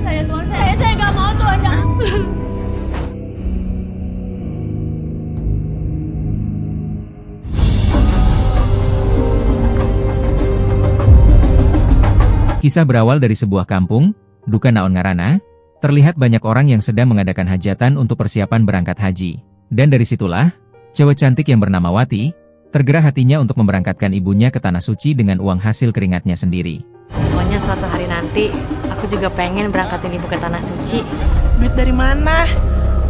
saya Tuhan, saya nggak mau Tuhan. Kisah berawal dari sebuah kampung, Duka Naon Ngarana, terlihat banyak orang yang sedang mengadakan hajatan untuk persiapan berangkat haji. Dan dari situlah, cewek cantik yang bernama Wati, tergerak hatinya untuk memberangkatkan ibunya ke Tanah Suci dengan uang hasil keringatnya sendiri. Pokoknya suatu hari nanti, aku juga pengen berangkatin ibu ke Tanah Suci. Duit dari mana?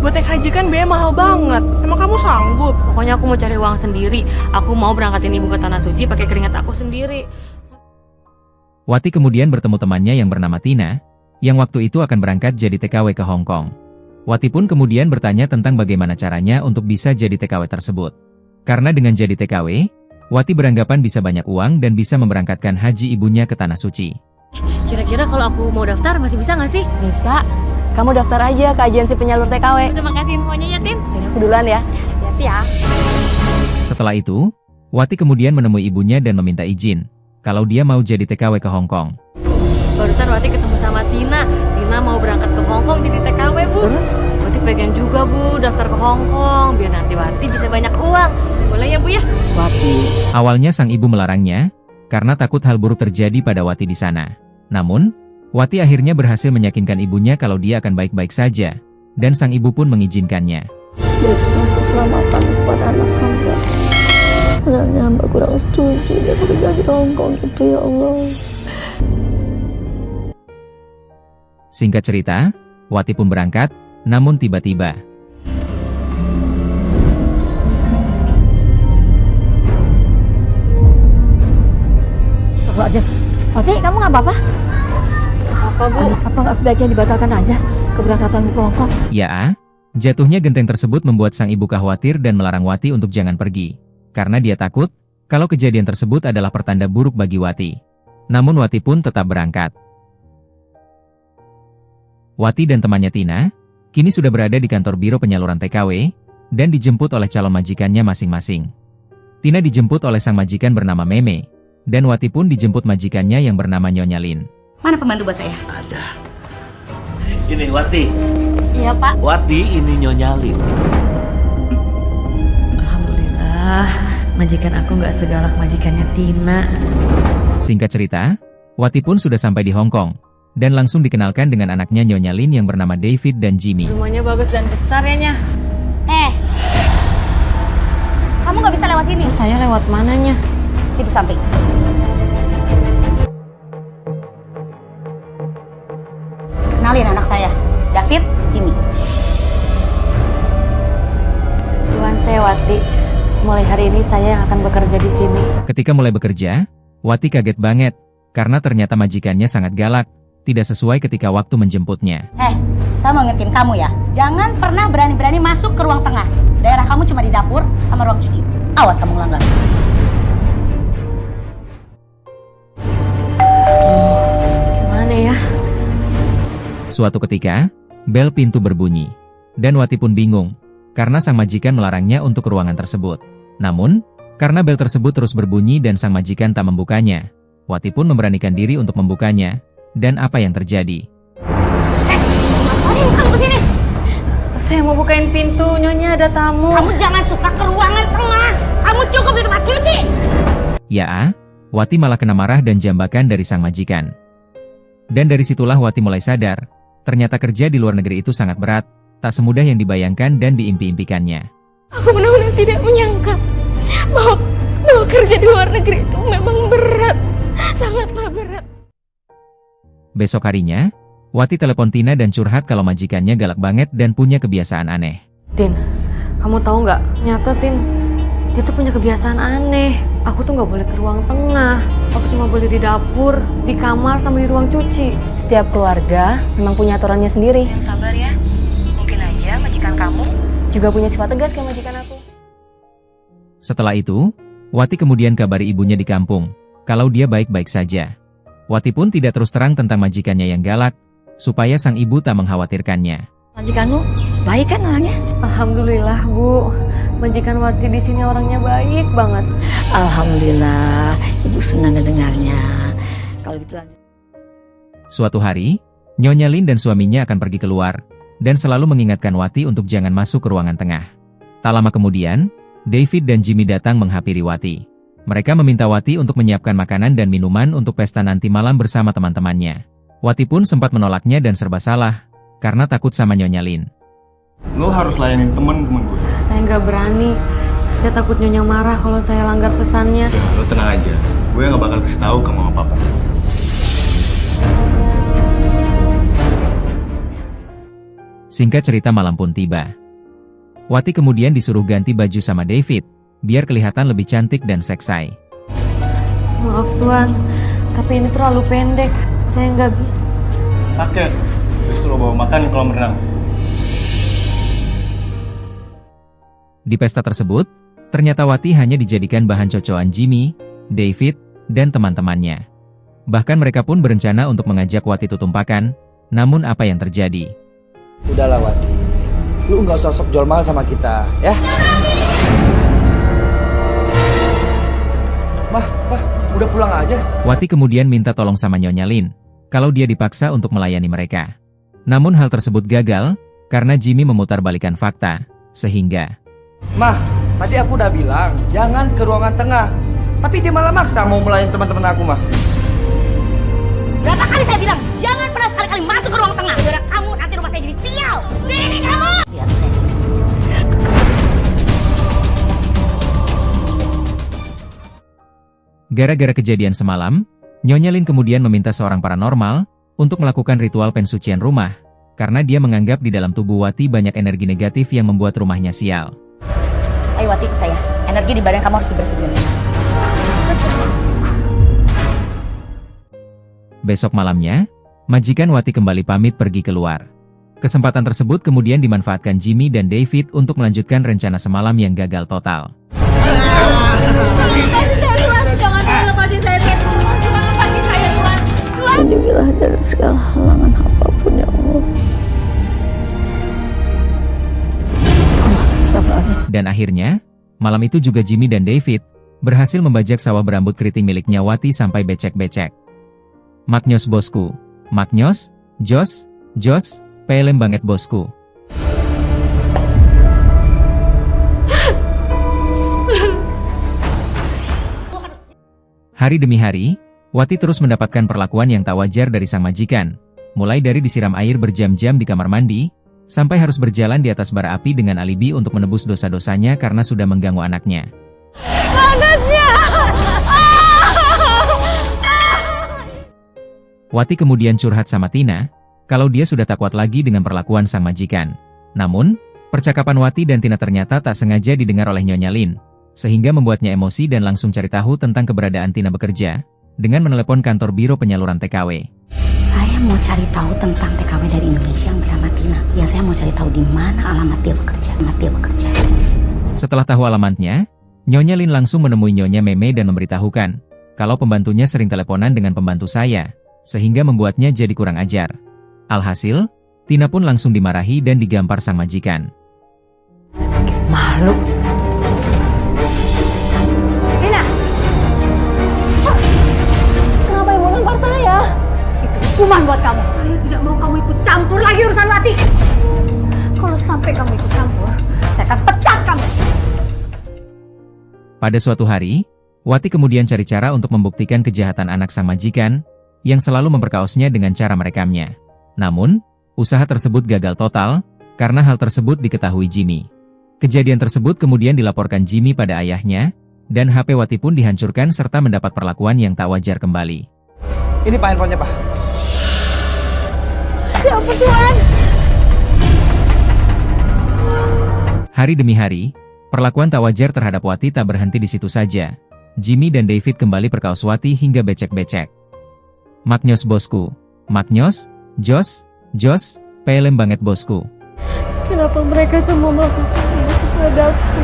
Buat naik haji kan biaya mahal banget. Emang kamu sanggup? Pokoknya aku mau cari uang sendiri. Aku mau berangkatin ibu ke Tanah Suci pakai keringat aku sendiri. Wati kemudian bertemu temannya yang bernama Tina, yang waktu itu akan berangkat jadi TKW ke Hong Kong. Wati pun kemudian bertanya tentang bagaimana caranya untuk bisa jadi TKW tersebut. Karena dengan jadi TKW, Wati beranggapan bisa banyak uang dan bisa memberangkatkan haji ibunya ke Tanah Suci. Kira-kira kalau aku mau daftar masih bisa nggak sih? Bisa. Kamu daftar aja ke agensi penyalur TKW. Terima kasih infonya ya, Tin. Dan aku duluan ya. Hati-hati ya. Setelah itu, Wati kemudian menemui ibunya dan meminta izin kalau dia mau jadi TKW ke Hong Kong. Barusan Wati ketemu sama Tina. Tina mau berangkat ke Hong Kong jadi TKW, Bu. Terus? Wati pengen juga, Bu, daftar ke Hong Kong. Biar nanti Wati bisa banyak uang. Boleh ya, Bu ya? Wati. Awalnya sang ibu melarangnya, karena takut hal buruk terjadi pada Wati di sana. Namun, Wati akhirnya berhasil meyakinkan ibunya kalau dia akan baik-baik saja, dan sang ibu pun mengizinkannya. Berikanlah keselamatan kepada anak hamba. Sebenarnya hamba kurang setuju dia bekerja di Hongkong itu ya Allah. Singkat cerita, Wati pun berangkat, namun tiba-tiba. Aja. Wati, kamu nggak apa-apa? Apa, Bu? Apa nggak sebaiknya dibatalkan aja keberangkatanmu ke Hongkong? Ya, jatuhnya genteng tersebut membuat sang ibu khawatir dan melarang Wati untuk jangan pergi. Karena dia takut, kalau kejadian tersebut adalah pertanda buruk bagi Wati. Namun Wati pun tetap berangkat. Wati dan temannya Tina, kini sudah berada di kantor biro penyaluran TKW, dan dijemput oleh calon majikannya masing-masing. Tina dijemput oleh sang majikan bernama Meme, dan Wati pun dijemput majikannya yang bernama Nyonya Lin. Mana pembantu buat saya? Ada. Ini Wati. Iya, Pak. Wati, ini Nyonya Lin. Alhamdulillah, majikan aku nggak segalak majikannya Tina. Singkat cerita, Wati pun sudah sampai di Hong Kong, dan langsung dikenalkan dengan anaknya Nyonya Lin yang bernama David dan Jimmy. Rumahnya bagus dan besar ya, Nya. Kamu nggak bisa lewat sini. Terus saya lewat mananya? Itu samping. Kenalin anak saya, David, Jimmy. Tuhan, saya Wati. Mulai hari ini saya yang akan bekerja di sini. Ketika mulai bekerja, Wati kaget banget, karena ternyata majikannya sangat galak, tidak sesuai ketika waktu menjemputnya. Saya mau ngingetin kamu ya. Jangan pernah berani-berani masuk ke ruang tengah. Daerah kamu cuma di dapur sama ruang cuci. Awas kamu ngelanggar. Gimana ya? Suatu ketika, bel pintu berbunyi, dan Wati pun bingung, karena sang majikan melarangnya untuk ke ruangan tersebut. Namun, karena bel tersebut terus berbunyi dan sang majikan tak membukanya, Wati pun memberanikan diri untuk membukanya, dan apa yang terjadi? Ngapain kamu kesini? Saya mau bukain pintu, Nyonya ada tamu. Kamu jangan suka ke ruangan tengah. Kamu cukup di tempat cuci. Ya, Wati malah kena marah dan jambakan dari sang majikan. Dan dari situlah Wati mulai sadar, ternyata kerja di luar negeri itu sangat berat, tak semudah yang dibayangkan dan diimpi-impikannya. Aku benar-benar tidak menyangka bahwa kerja di luar negeri itu memang berat, sangatlah berat. Besok harinya, Wati telepon Tina dan curhat kalau majikannya galak banget dan punya kebiasaan aneh. Tin, kamu tahu nggak? Nyata, Tin, dia tuh punya kebiasaan aneh. Aku tuh nggak boleh ke ruang tengah. Aku cuma boleh di dapur, di kamar, sama di ruang cuci. Setiap keluarga memang punya aturannya sendiri. Yang sabar ya. Mungkin aja majikan kamu Juga punya sifat tegas kayak majikan aku. Setelah itu, Wati kemudian kabari ibunya di kampung, kalau dia baik-baik saja. Wati pun tidak terus terang tentang majikannya yang galak, supaya sang ibu tak mengkhawatirkannya. Majikanmu baik kan orangnya? Alhamdulillah, Bu. Majikan Wati di sini orangnya baik banget. Alhamdulillah, ibu senang mendengarnya. Kalau gitu lanjut. Suatu hari, Nyonya Lin dan suaminya akan pergi keluar, dan selalu mengingatkan Wati untuk jangan masuk ke ruangan tengah. Tak lama kemudian, David dan Jimmy datang menghampiri Wati. Mereka meminta Wati untuk menyiapkan makanan dan minuman untuk pesta nanti malam bersama teman-temannya. Wati pun sempat menolaknya dan serba salah, karena takut sama Nyonya Lin. Lo harus layanin temen-temen gue. Saya nggak berani. Saya takut Nyonya marah kalau saya langgar pesannya. Ya, lo tenang aja. Gue nggak bakal kasih tahu ke mama papa. Singkat cerita malam pun tiba. Wati kemudian disuruh ganti baju sama David, biar kelihatan lebih cantik dan seksai. Maaf Tuan, tapi ini terlalu pendek. Saya nggak bisa. Pakai. Terus lo bawa makan di kolam renang. Di pesta tersebut, ternyata Wati hanya dijadikan bahan cocokan Jimmy, David, dan teman-temannya. Bahkan mereka pun berencana untuk mengajak Wati tutumpakan, namun apa yang terjadi? Udahlah Wati, lu nggak usah sok jual mahal sama kita, ya? Mah, udah pulang aja. Wati kemudian minta tolong sama Nyonya Lin, kalau dia dipaksa untuk melayani mereka. Namun hal tersebut gagal, karena Jimmy memutarbalikkan fakta, sehingga... Mah, tadi aku udah bilang, jangan ke ruangan tengah. Tapi dia malah maksa mau melayani teman-teman aku, Mah. Berapa kali saya bilang, jangan pernah sekali-kali masuk ke ruang tengah. Gara kamu, nanti rumah saya jadi sial. Sini kamu! Lihat saya. Gara-gara kejadian semalam, Nyonya Lin kemudian meminta seorang paranormal untuk melakukan ritual pensucian rumah, karena dia menganggap di dalam tubuh Wati banyak energi negatif yang membuat rumahnya sial. Ayo Wati ke saya. Energi di badan kamu harus dibersihin. Besok malamnya, majikan Wati kembali pamit pergi keluar. Kesempatan tersebut kemudian dimanfaatkan Jimmy dan David untuk melanjutkan rencana semalam yang gagal total. Lindungilah dari segala halangan apapun ya Allah. Astagfirullahaladzim. Dan akhirnya, malam itu juga Jimmy dan David berhasil membajak sawah berambut keriting miliknya Wati sampai becek-becek. Maknyos bosku, Maknyos, Jos, pelem banget bosku. Hari demi hari, Wati terus mendapatkan perlakuan yang tak wajar dari sang majikan, mulai dari disiram air berjam-jam di kamar mandi, sampai harus berjalan di atas bara api dengan alibi untuk menebus dosa-dosanya karena sudah mengganggu anaknya. Panasnya! Wati kemudian curhat sama Tina, kalau dia sudah tak kuat lagi dengan perlakuan sang majikan. Namun, percakapan Wati dan Tina ternyata tak sengaja didengar oleh Nyonya Lin, sehingga membuatnya emosi dan langsung cari tahu tentang keberadaan Tina bekerja, dengan menelepon kantor biro penyaluran TKW. Saya mau cari tahu tentang TKW dari Indonesia yang bernama Tina. Ya, saya mau cari tahu di mana alamat dia bekerja. Setelah tahu alamatnya, Nyonya Lin langsung menemui Nyonya Meme dan memberitahukan, kalau pembantunya sering teleponan dengan pembantu saya, sehingga membuatnya jadi kurang ajar. Alhasil, Tina pun langsung dimarahi dan digampar sang majikan. Malu. Tina! Kenapa ibu nampar saya? Itu hukuman buat kamu. Saya tidak mau kamu ikut campur lagi urusan Wati. Kalau sampai kamu ikut campur, saya akan pecat kamu. Pada suatu hari, Wati kemudian cari cara untuk membuktikan kejahatan anak sang majikan, yang selalu memperkaosnya dengan cara merekamnya. Namun, usaha tersebut gagal total, karena hal tersebut diketahui Jimmy. Kejadian tersebut kemudian dilaporkan Jimmy pada ayahnya, dan HP Wati pun dihancurkan serta mendapat perlakuan yang tak wajar kembali. Ini Pak handphonenya, Pak. Ya ampun Tuhan! Hari demi hari, perlakuan tak wajar terhadap Wati tak berhenti di situ saja. Jimmy dan David kembali perkaos Wati hingga becek-becek. Maknyos bosku, Maknyos, Jos, pelem banget bosku. Kenapa mereka semua melakukan ini kepadaku?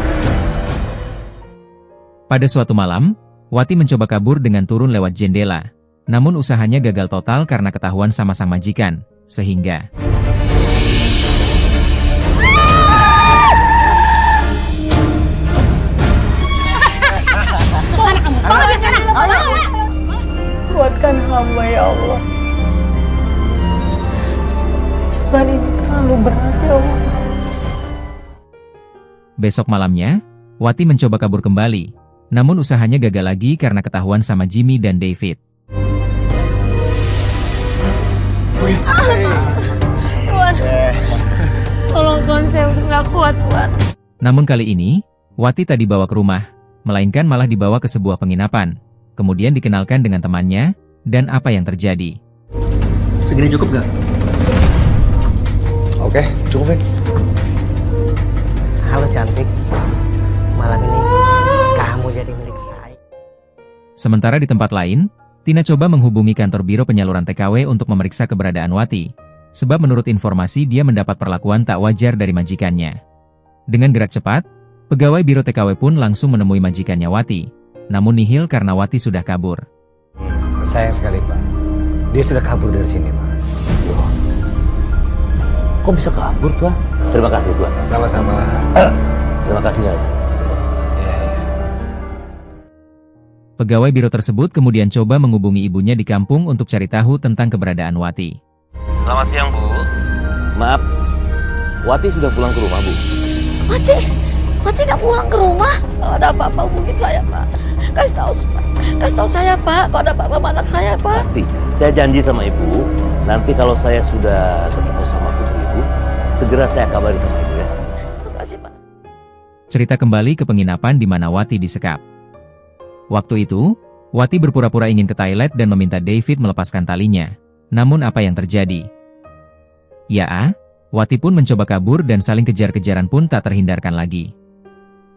Pada suatu malam, Wati mencoba kabur dengan turun lewat jendela. Namun usahanya gagal total karena ketahuan sama sang majikan, sehingga... Kuatkan hamba ya Allah. beban ini terlalu berat ya Allah. Besok malamnya, Wati mencoba kabur kembali. Namun usahanya gagal lagi karena ketahuan sama Jimmy dan David. Tuan, tolong Tuan, saya udah nggak kuat Tuan. Namun kali ini, Wati tak dibawa ke rumah, melainkan malah dibawa ke sebuah penginapan. Kemudian dikenalkan dengan temannya, dan apa yang terjadi. Segini cukup gak? Oke, cukup, Vin. Halo cantik, malam ini kamu jadi milik saya. Sementara di tempat lain, Tina coba menghubungi kantor biro penyaluran TKW untuk memeriksa keberadaan Wati. Sebab menurut informasi dia mendapat perlakuan tak wajar dari majikannya. Dengan gerak cepat, pegawai biro TKW pun langsung menemui majikannya Wati. Namun nihil karena Wati sudah kabur. Sayang sekali Pak, dia sudah kabur dari sini Pak. Loh, kok bisa kabur Tuan? Terima kasih Tuan. Sama-sama. Terima kasih ya. Pegawai biro tersebut kemudian coba menghubungi ibunya di kampung untuk cari tahu tentang keberadaan Wati. Selamat siang Bu. Maaf, Wati sudah pulang ke rumah Bu. Wati nggak pulang ke rumah? Kalau ada apa-apa hubungin saya, Pak. Kasih tahu saya, Pak. Kalau ada apa-apa sama anak saya, Pak. Pasti, saya janji sama Ibu, nanti kalau saya sudah ketemu sama putri Ibu, segera saya kabari sama Ibu ya. Terima kasih, Pak. Cerita kembali ke penginapan di mana Wati disekap. Waktu itu, Wati berpura-pura ingin ke toilet dan meminta David melepaskan talinya. Namun apa yang terjadi? Ya, Wati pun mencoba kabur dan saling kejar-kejaran pun tak terhindarkan lagi.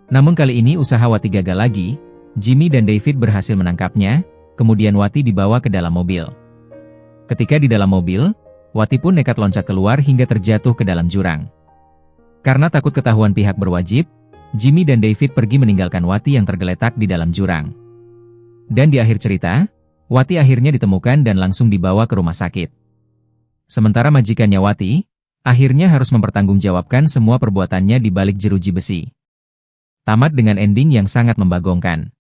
Namun kali ini usaha Wati gagal lagi. Jimmy dan David berhasil menangkapnya, kemudian Wati dibawa ke dalam mobil. Ketika di dalam mobil, Wati pun nekat loncat keluar hingga terjatuh ke dalam jurang. Karena takut ketahuan pihak berwajib, Jimmy dan David pergi meninggalkan Wati yang tergeletak di dalam jurang. Dan di akhir cerita, Wati akhirnya ditemukan dan langsung dibawa ke rumah sakit. Sementara majikannya Wati, akhirnya harus mempertanggungjawabkan semua perbuatannya di balik jeruji besi. Tamat dengan ending yang sangat membagongkan.